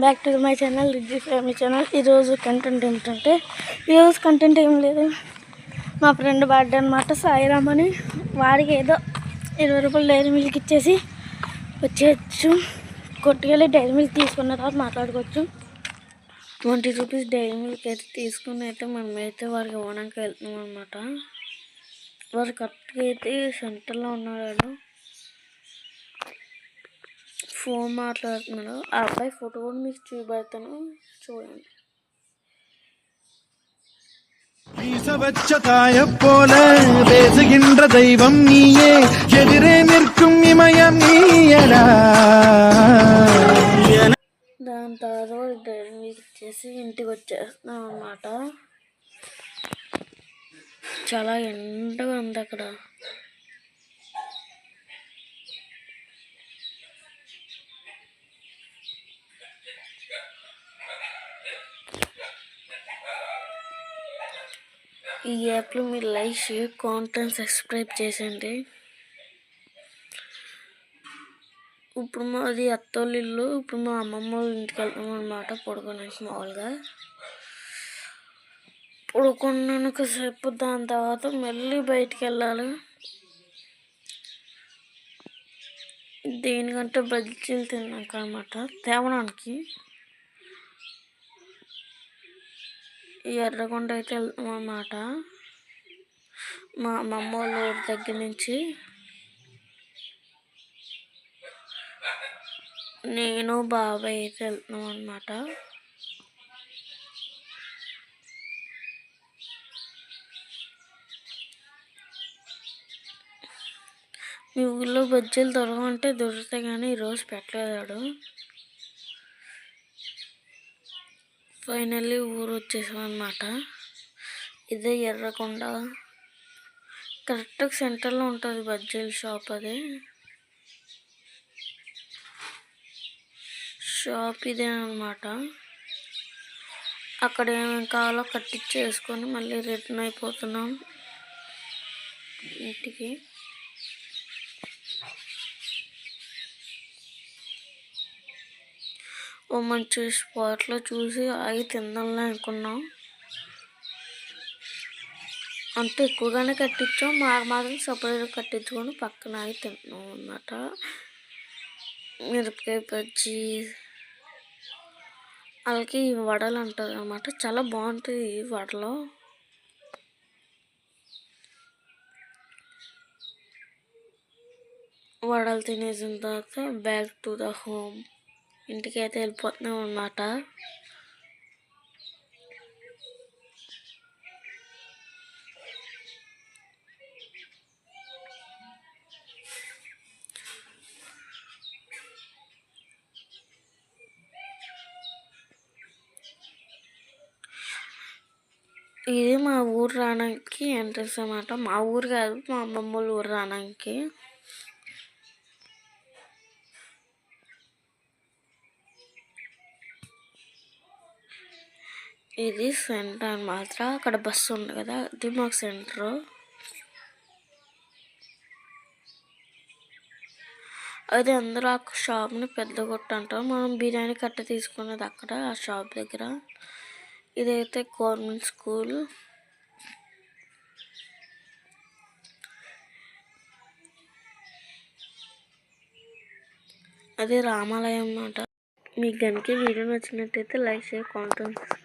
Back to my channel Rizzy family channel. ఈరోజు content ఏమిటంటే ఈరోజు కంటెంట్ ఏం లేదు, మా ఫ్రెండ్ బర్త్డే అనమాట. సాయిరామ్ అని వాడికి ఏదో 20 రూపాయలు డైరీ మిల్క్ ఇచ్చేసి వచ్చేయచ్చు. కొట్టుకెళ్ళి డైరీ మిల్క్ తీసుకున్న తర్వాత మాట్లాడుకోవచ్చు. 20 రూపీస్ డైరీ మిల్క్ అయితే తీసుకుని అయితే మనమైతే వాడికి ఇవ్వడానికి వెళ్తున్నాం అనమాట. వాడు కరెక్ట్గా అయితే సెంటర్లో ఉన్నాడు, ఫోన్ మాట్లాడుతున్నాడు. ఆ అబ్బాయి ఫోటో కూడా మీకు చూపెడతాను, చూడండి. போல பேசுகின்ற தெய்வம் நீயே, எதிரே நிற்கும் இமயம் நீயடா. దాని తర్వాత మీకు ఇచ్చేసి ఇంటికి వచ్చేస్తున్నాం అన్నమాట. చాలా ఎండగా ఉంది అక్కడ. ఈ యాప్లో మీరు లైక్, షేర్, కాంటెంట్, సబ్స్క్రైబ్ చేసేయండి. ఇప్పుడు మాది అత్తోళ్ళ ఇల్లు. ఇప్పుడు మా అమ్మమ్మ వాళ్ళ ఇంటికి వెళ్తాం అనమాట పడుకోడానికి. మామూలుగా పడుకున్నాను కాసేపు, దాని తర్వాత మళ్ళీ బయటికి వెళ్ళాలి. దేనికంటే బజ్జీలు తిన్నాక అనమాట, తేవడానికి. ఎర్రగొండ అయితే వెళ్తాం అన్నమాట. మా అమ్మమ్మ వాళ్ళ ఊరి దగ్గర నుంచి నేను బాబాయ్ అయితే వెళ్తున్నాం అన్నమాట. మీ ఊళ్ళో బజ్జీలు దొరకంటే దొరుకుతాయి, కానీ ఈరోజు పెట్టలేదాడు. ఫైనల్లీ ఊరు వచ్చేసాం అన్నమాట. ఇదే ఎర్రకొండ, కరెక్ట్గా సెంటర్లో ఉంటుంది బజ్జీల షాప్. అదే షాప్ ఇదే అన్నమాట. అక్కడ ఏమేమి కావాలో కట్టించేసుకొని మళ్ళీ రిటర్న్ అయిపోతున్నాం ఇంటికి. ఓ మంచి స్పాట్లో చూసి ఆగి తిందాంలే అనుకున్నాం. అంత ఎక్కువగానే కట్టించాం, మాత్రం సపరేట్గా కట్టించుకొని పక్కన ఆగి తింటున్నాం అన్నమాట. మిరపకాయ బజ్జీ, అలాగే ఈ వడలు అంటారు అన్నమాట. చాలా బాగుంటుంది ఈ వడలో. వడలు తినేసిన తర్వాత బ్యాక్ టు ద హోమ్, ఇంటికి అయితే వెళ్ళిపోతున్నాం అన్నమాట. ఇది మా ఊరు రావడానికి ఎంట్రన్స్ అన్నమాట. మా ఊరు కాదు, మా అమ్మమ్మ వాళ్ళ ఊరు రావడానికి. ఇది సెంటర్ అన్నమాట. అక్కడ బస్సు ఉంది కదా, అది మాకు సెంటర్. అది అందరూ ఆ షాప్ని పెద్ద కొట్టు అంటారు. మనం బిర్యానీ కట్ట తీసుకున్నది అక్కడ ఆ షాప్ దగ్గర. ఇదైతే గవర్నమెంట్ స్కూల్. అది రామాలయం అన్నమాట. మీకు కనుక వీడియో నచ్చినట్టయితే లైక్, షేర్, కామెంట్